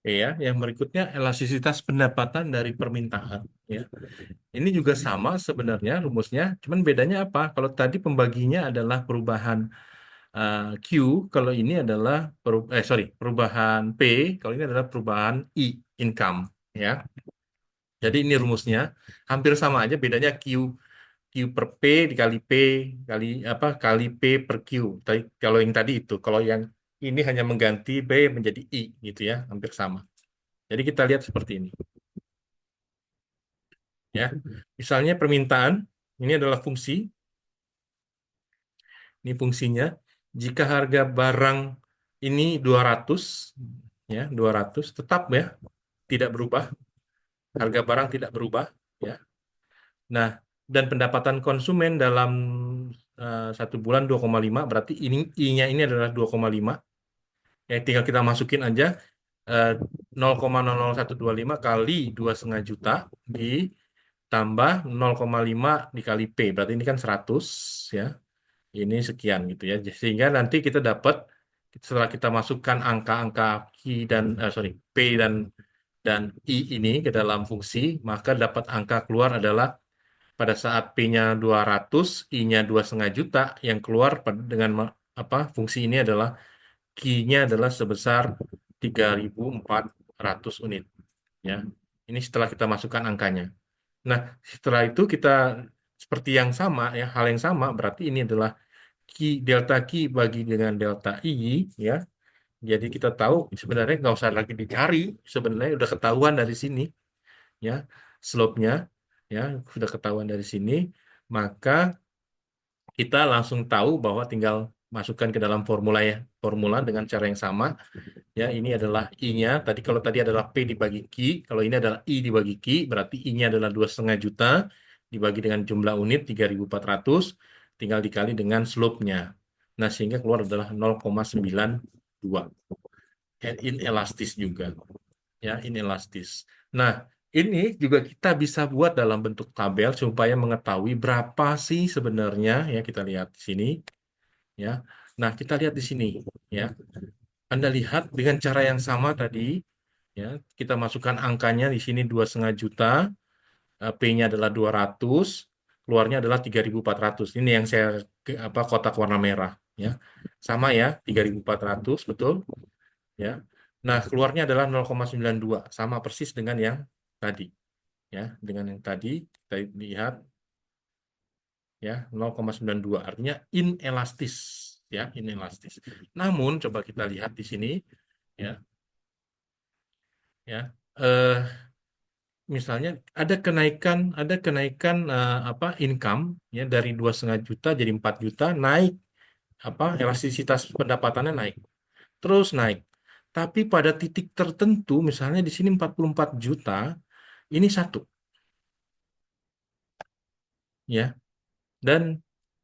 Oke ya, yang berikutnya elastisitas pendapatan dari permintaan. Ya, ini juga sama sebenarnya rumusnya, cuman bedanya apa? Kalau tadi pembaginya adalah perubahan Q, kalau ini adalah perubahan P, kalau ini adalah perubahan I, income. Ya, jadi ini rumusnya hampir sama aja, bedanya Q per P dikali P kali P per Q. Kalau yang tadi itu, kalau yang ini hanya mengganti P menjadi I gitu ya, hampir sama. Jadi kita lihat seperti ini. Ya, misalnya permintaan ini adalah fungsi, ini fungsinya. Jika harga barang ini 200, ya 200 tetap ya, tidak berubah. Harga barang tidak berubah, ya. Nah, dan pendapatan konsumen dalam 1 bulan 2,5, berarti I-nya ini adalah 2,5. Ya, tinggal kita masukin aja 0,00125 kali 2,5 juta ditambah 0,5 dikali P. Berarti ini kan 100, ya. Ini sekian gitu ya. Sehingga nanti kita dapat setelah kita masukkan angka-angka P dan I ini ke dalam fungsi, maka dapat angka keluar adalah pada saat P-nya 200, I-nya 2,5 juta, yang keluar dengan fungsi ini adalah Q-nya adalah sebesar 3.400 unit. Ya, ini setelah kita masukkan angkanya. Nah, setelah itu kita seperti yang sama ya, hal yang sama berarti ini adalah delta Q bagi dengan delta I, ya. Jadi kita tahu sebenarnya nggak usah lagi dicari, sebenarnya udah ketahuan dari sini, ya, slope-nya, ya, sudah ketahuan dari sini, maka kita langsung tahu bahwa tinggal masukkan ke dalam formula dengan cara yang sama. Ya, ini adalah I-nya. Kalau tadi adalah P dibagi Q, kalau ini adalah I dibagi Q, berarti I-nya adalah 2,5 juta dibagi dengan jumlah unit 3.400, tinggal dikali dengan slope-nya. Nah, sehingga keluar adalah 0,92. Inelastis juga. Ya, inelastis. Nah, ini juga kita bisa buat dalam bentuk tabel supaya mengetahui berapa sih sebenarnya, ya, kita lihat di sini, ya. Nah, kita lihat di sini, ya. Anda lihat dengan cara yang sama tadi, ya, kita masukkan angkanya di sini 2,5 juta, P-nya adalah 200, keluarnya adalah 3.400. Ini yang saya kotak warna merah, ya. Sama ya, 3.400, betul. ya. Nah, keluarnya adalah 0,92, sama persis dengan yang tadi, ya. Dengan yang tadi kita lihat, ya, 0,92 artinya inelastis, ya, inelastis. Namun coba kita lihat di sini, ya, ya. Eh, Misalnya ada kenaikan apa income, ya, dari 2,5 juta jadi 4 juta, naik apa elastisitas pendapatannya naik, terus naik. Tapi pada titik tertentu, misalnya di sini 44 juta, ini satu, ya. Dan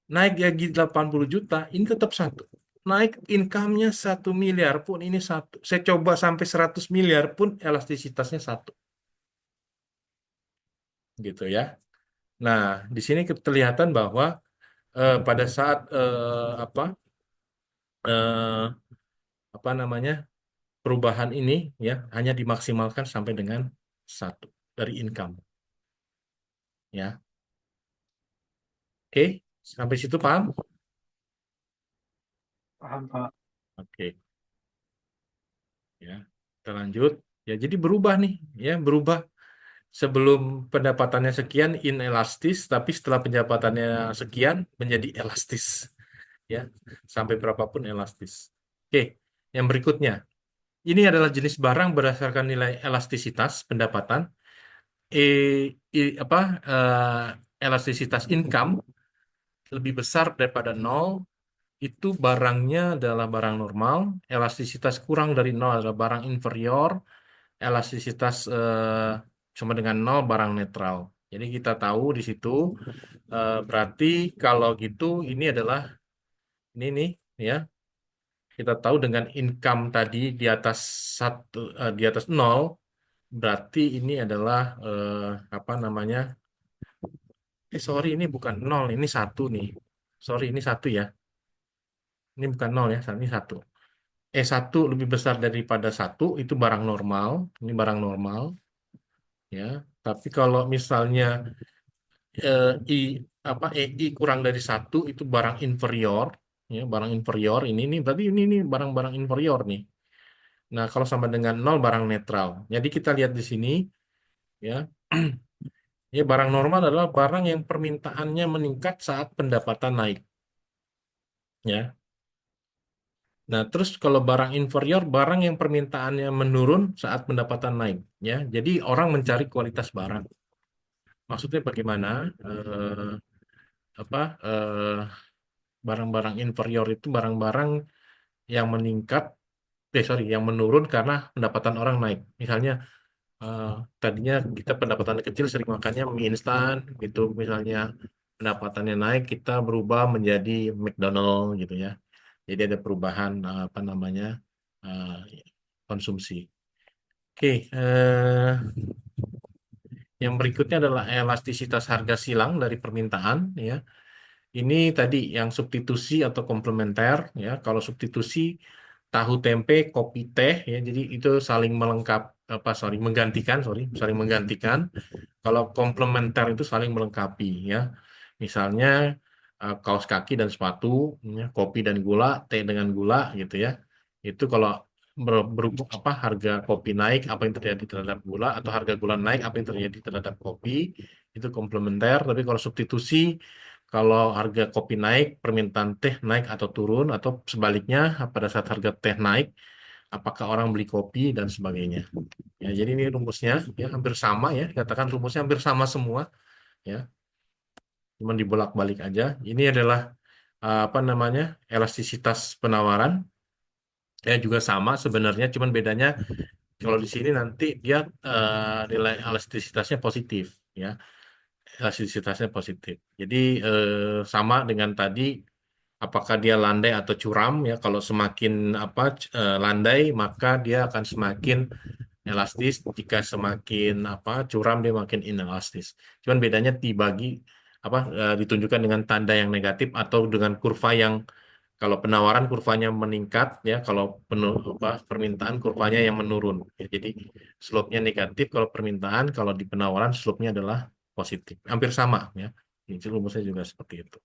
naik lagi 80 juta, ini tetap satu. Naik income-nya 1 miliar pun ini satu. Saya coba sampai 100 miliar pun elastisitasnya satu. Gitu ya. Nah, di sini kelihatan bahwa pada saat eh, apa namanya perubahan ini, ya, hanya dimaksimalkan sampai dengan satu dari income, ya. Oke, sampai situ paham? Paham, Pak. Oke, ya. Kita lanjut. Ya, jadi berubah nih, ya, berubah. Sebelum pendapatannya sekian inelastis, tapi setelah pendapatannya sekian menjadi elastis, ya. Sampai berapapun elastis. Oke, yang berikutnya. Ini adalah jenis barang berdasarkan nilai elastisitas pendapatan. E, apa elastisitas income lebih besar daripada nol, itu barangnya adalah barang normal. Elastisitas kurang dari nol adalah barang inferior. Elastisitas sama dengan nol barang netral. Jadi kita tahu di situ, berarti kalau gitu ini adalah ini nih, ya. Kita tahu dengan income tadi di atas satu, di atas nol, berarti ini adalah apa namanya? Sorry, ini bukan nol, ini satu nih. Sorry, ini satu ya. Ini bukan nol ya, ini satu. E1 lebih besar daripada satu, itu barang normal. Ini barang normal, ya. Tapi kalau misalnya I apa EI kurang dari satu, itu barang inferior, ya, barang inferior. Ini berarti ini barang-barang inferior nih. Nah, kalau sama dengan nol barang netral. Jadi kita lihat di sini, ya. Ya, barang normal adalah barang yang permintaannya meningkat saat pendapatan naik, ya. Nah, terus kalau barang inferior, barang yang permintaannya menurun saat pendapatan naik, ya. Jadi orang mencari kualitas barang. Maksudnya bagaimana? Apa barang-barang inferior itu barang-barang yang meningkat, sorry, yang menurun karena pendapatan orang naik. Misalnya eh, tadinya kita pendapatan kecil sering makannya mie instan gitu, misalnya pendapatannya naik kita berubah menjadi McDonald gitu ya. Jadi ada perubahan apa namanya eh, konsumsi. Oke, yang berikutnya adalah elastisitas harga silang dari permintaan, ya. Ini tadi yang substitusi atau komplementer, ya. Kalau substitusi tahu tempe, kopi teh, ya. Jadi itu saling melengkap apa sorry menggantikan, saling menggantikan. Kalau komplementer itu saling melengkapi, ya. Misalnya kaos kaki dan sepatu, ya, kopi dan gula, teh dengan gula gitu ya. Itu kalau berhubung apa harga kopi naik, apa yang terjadi terhadap gula, atau harga gula naik, apa yang terjadi terhadap kopi, itu komplementer. Tapi kalau substitusi, kalau harga kopi naik, permintaan teh naik atau turun, atau sebaliknya pada saat harga teh naik, apakah orang beli kopi dan sebagainya. Ya, jadi ini rumusnya, ya, hampir sama, ya, katakan rumusnya hampir sama semua, ya, cuma dibolak-balik aja. Ini adalah apa namanya elastisitas penawaran, ya, juga sama sebenarnya, cuman bedanya kalau di sini nanti dia nilai elastisitasnya positif, ya, elastisitasnya positif. Jadi sama dengan tadi, apakah dia landai atau curam, ya. Kalau semakin apa landai, maka dia akan semakin elastis. Jika semakin apa curam, dia makin inelastis. Cuman bedanya dibagi apa ditunjukkan dengan tanda yang negatif atau dengan kurva yang, kalau penawaran kurvanya meningkat, ya. Kalau permintaan kurvanya yang menurun, ya. Jadi slope-nya negatif kalau permintaan, kalau di penawaran slope-nya adalah positif. Hampir sama, ya. Jadi rumusnya juga seperti itu.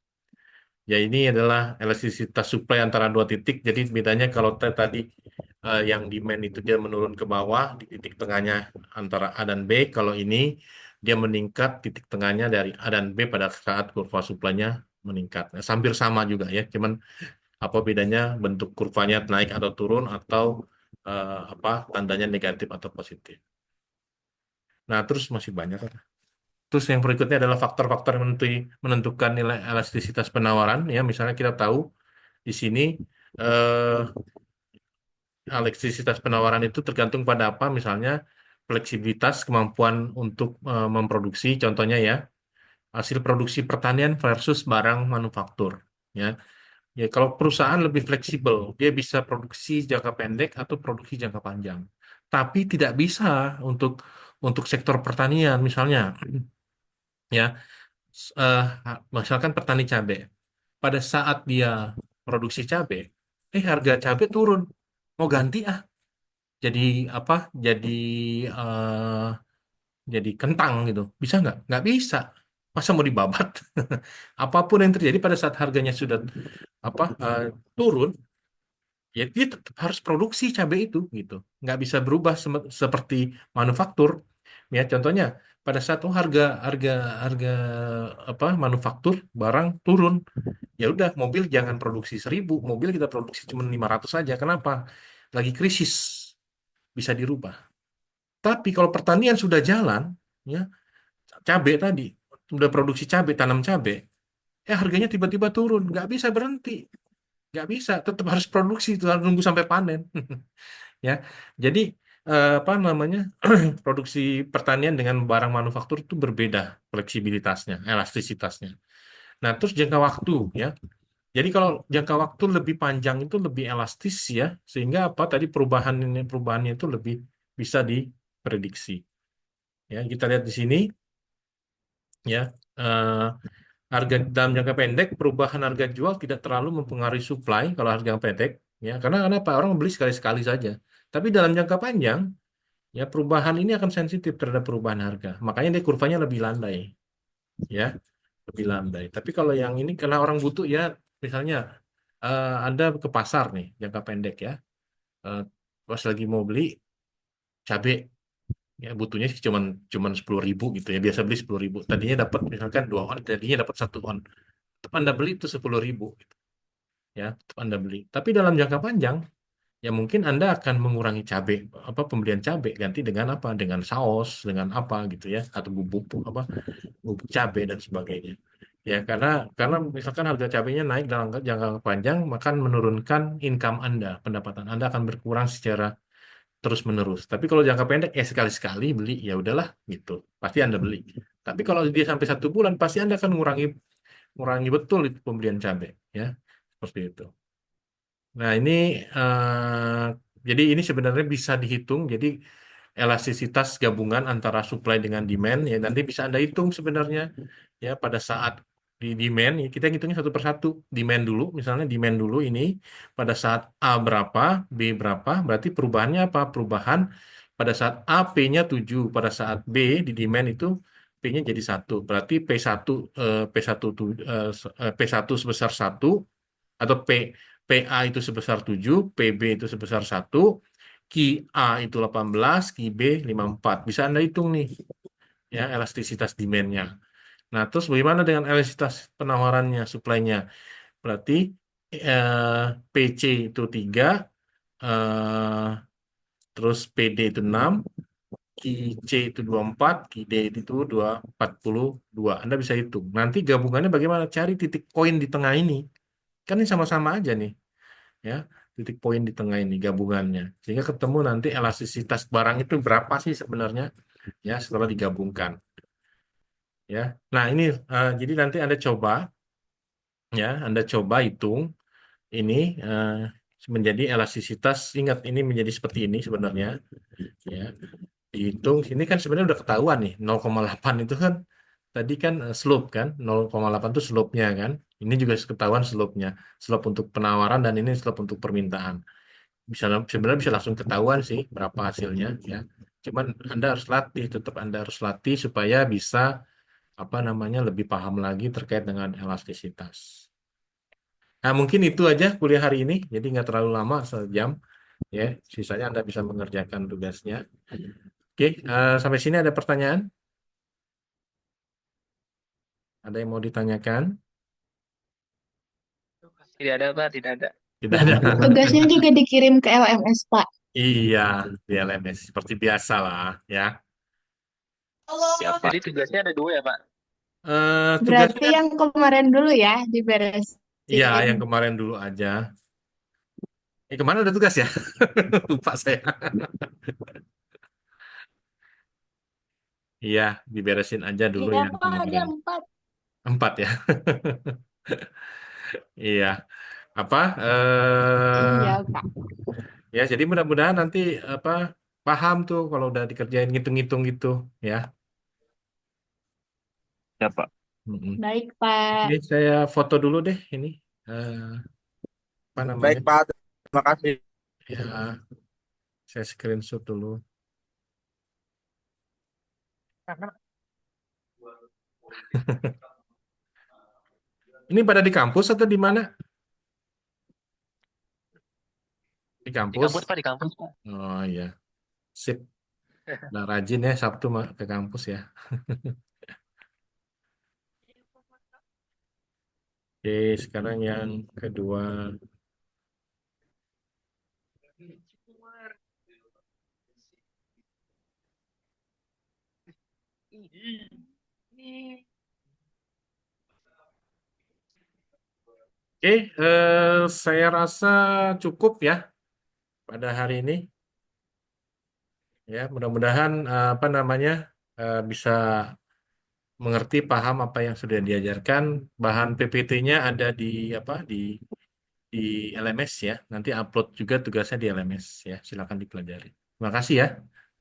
Ya, ini adalah elastisitas supply antara dua titik. Jadi bedanya kalau tadi yang demand itu dia menurun ke bawah di titik tengahnya antara A dan B. Kalau ini dia meningkat titik tengahnya dari A dan B pada saat kurva supply-nya meningkat. Nah, hampir sama juga ya. Cuman apa bedanya bentuk kurvanya naik atau turun atau apa tandanya negatif atau positif. Nah, terus masih banyak. Terus yang berikutnya adalah faktor-faktor yang menentukan nilai elastisitas penawaran. Ya, misalnya kita tahu di sini eh, elastisitas penawaran itu tergantung pada apa? Misalnya fleksibilitas, kemampuan untuk memproduksi. Contohnya ya, hasil produksi pertanian versus barang manufaktur. Ya, ya kalau perusahaan lebih fleksibel, dia bisa produksi jangka pendek atau produksi jangka panjang. Tapi tidak bisa untuk sektor pertanian, misalnya ya, misalkan petani cabai. Pada saat dia produksi cabai, harga cabai turun. Mau ganti jadi apa? Eh, jadi kentang gitu. Bisa nggak? Nggak bisa. Masa mau dibabat? Apapun yang terjadi pada saat harganya sudah turun, ya dia tetap harus produksi cabai itu gitu. Nggak bisa berubah seperti manufaktur. Ya, contohnya pada saat harga harga harga manufaktur barang turun, ya udah mobil jangan produksi 1.000, mobil kita produksi cuma 500 saja. Kenapa? Lagi krisis, bisa dirubah. Tapi kalau pertanian sudah jalan, ya cabai tadi udah produksi cabai, tanam cabai, harganya tiba-tiba turun, nggak bisa berhenti, nggak bisa, tetap harus produksi, itu harus nunggu sampai panen. Ya, jadi apa namanya produksi pertanian dengan barang manufaktur itu berbeda fleksibilitasnya, elastisitasnya. Nah, terus jangka waktu ya. Jadi kalau jangka waktu lebih panjang itu lebih elastis ya, sehingga apa tadi perubahannya itu lebih bisa diprediksi. Ya, kita lihat di sini ya. eh, Harga dalam jangka pendek perubahan harga jual tidak terlalu mempengaruhi supply kalau harga pendek ya karena kenapa orang beli sekali-sekali saja. Tapi dalam jangka panjang ya perubahan ini akan sensitif terhadap perubahan harga. Makanya dia kurvanya lebih landai ya, lebih landai. Tapi kalau yang ini karena orang butuh ya misalnya Anda ke pasar nih jangka pendek ya. eh, Pas lagi mau beli cabai ya butuhnya sih cuman 10.000 gitu ya biasa beli 10.000 tadinya dapat misalkan 2 on tadinya dapat 1 on tetap Anda beli itu 10.000 gitu. Ya tetap Anda beli tapi dalam jangka panjang ya mungkin Anda akan mengurangi cabai pembelian cabai ganti dengan apa dengan saus dengan apa gitu ya atau bubuk apa bubuk cabai dan sebagainya ya karena misalkan harga cabainya naik dalam jangka panjang maka menurunkan income Anda pendapatan Anda akan berkurang secara terus menerus. Tapi kalau jangka pendek ya sekali-sekali beli ya udahlah gitu. Pasti Anda beli. Tapi kalau dia sampai 1 bulan pasti Anda akan ngurangi ngurangi betul itu pembelian cabai ya. Seperti itu. Nah, ini jadi ini sebenarnya bisa dihitung. Jadi elastisitas gabungan antara supply dengan demand ya nanti bisa Anda hitung sebenarnya ya pada saat di demand ya kita hitungnya satu persatu demand dulu misalnya demand dulu ini pada saat A berapa B berapa berarti perubahannya apa perubahan pada saat A P-nya 7 pada saat B di demand itu P-nya jadi 1 berarti P1 P1 P1 sebesar 1 atau PA itu sebesar 7 PB itu sebesar 1 Ki A itu 18 Ki B 54 bisa Anda hitung nih ya elastisitas demand-nya. Nah, terus bagaimana dengan elastisitas penawarannya, supply-nya? Berarti PC itu 3, eh, terus PD itu 6, QC itu 24, QD itu 242. Anda bisa hitung. Nanti gabungannya bagaimana? Cari titik poin di tengah ini. Kan ini sama-sama aja nih, ya. Titik poin di tengah ini gabungannya. Sehingga ketemu nanti elastisitas barang itu berapa sih sebenarnya, ya, setelah digabungkan. Ya. Nah, ini jadi nanti Anda coba hitung ini menjadi elastisitas. Ingat ini menjadi seperti ini sebenarnya, ya. Dihitung ini kan sebenarnya udah ketahuan nih 0,8 itu kan tadi kan slope kan 0,8 itu slope-nya kan. Ini juga ketahuan slope-nya. Slope untuk penawaran dan ini slope untuk permintaan. Sebenarnya bisa langsung ketahuan sih berapa hasilnya ya. Cuman Anda harus latih, tetap Anda harus latih supaya bisa apa namanya lebih paham lagi terkait dengan elastisitas. Nah, mungkin itu aja kuliah hari ini. Jadi nggak terlalu lama, sejam. Ya, sisanya Anda bisa mengerjakan tugasnya. Oke, sampai sini ada pertanyaan? Ada yang mau ditanyakan? Tidak ada, Pak, tidak ada. Tidak ada. Tugasnya juga dikirim ke LMS, Pak. Iya, di LMS seperti biasa lah, ya. Siap, Pak. Jadi tugasnya ada dua ya, Pak? Berarti Tugasnya, yang kemarin dulu ya iya, diberesin. yang kemarin dulu aja. Kemana ada tugas ya? Lupa saya. Iya, diberesin aja dulu Iya, yang Pak, ada kemarin. 4. 4 ya. Iya. Apa? Iya, Pak. Ya, jadi mudah-mudahan nanti apa paham tuh kalau udah dikerjain ngitung-ngitung gitu, ya. Siap, Pak. Mm-mm. Baik, Pak. Oke, saya foto dulu deh ini. Eh, apa namanya? Baik, Pak. Terima kasih. Ya, saya screenshot dulu. Ini pada di kampus atau di mana? Di Di kampus. kampus, Pak, di kampus, Pak. Oh iya, sip. Nah, rajin ya Sabtu ke kampus ya. Oke, sekarang yang kedua. Oke, saya rasa cukup ya pada hari ini. Ya, mudah-mudahan apa namanya bisa mengerti, paham apa yang sudah diajarkan. Bahan PPT-nya ada di apa di LMS ya. Nanti upload juga tugasnya di LMS ya. Silakan dipelajari. Terima kasih ya.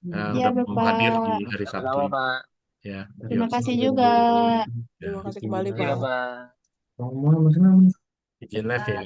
Iya, Udah mau hadir di Bapak. hari Sabtu Sama-sama, ini. Pak. Ya, Terima yuk. kasih juga. Ya. Terima kasih kembali, Pak. Izin live ya.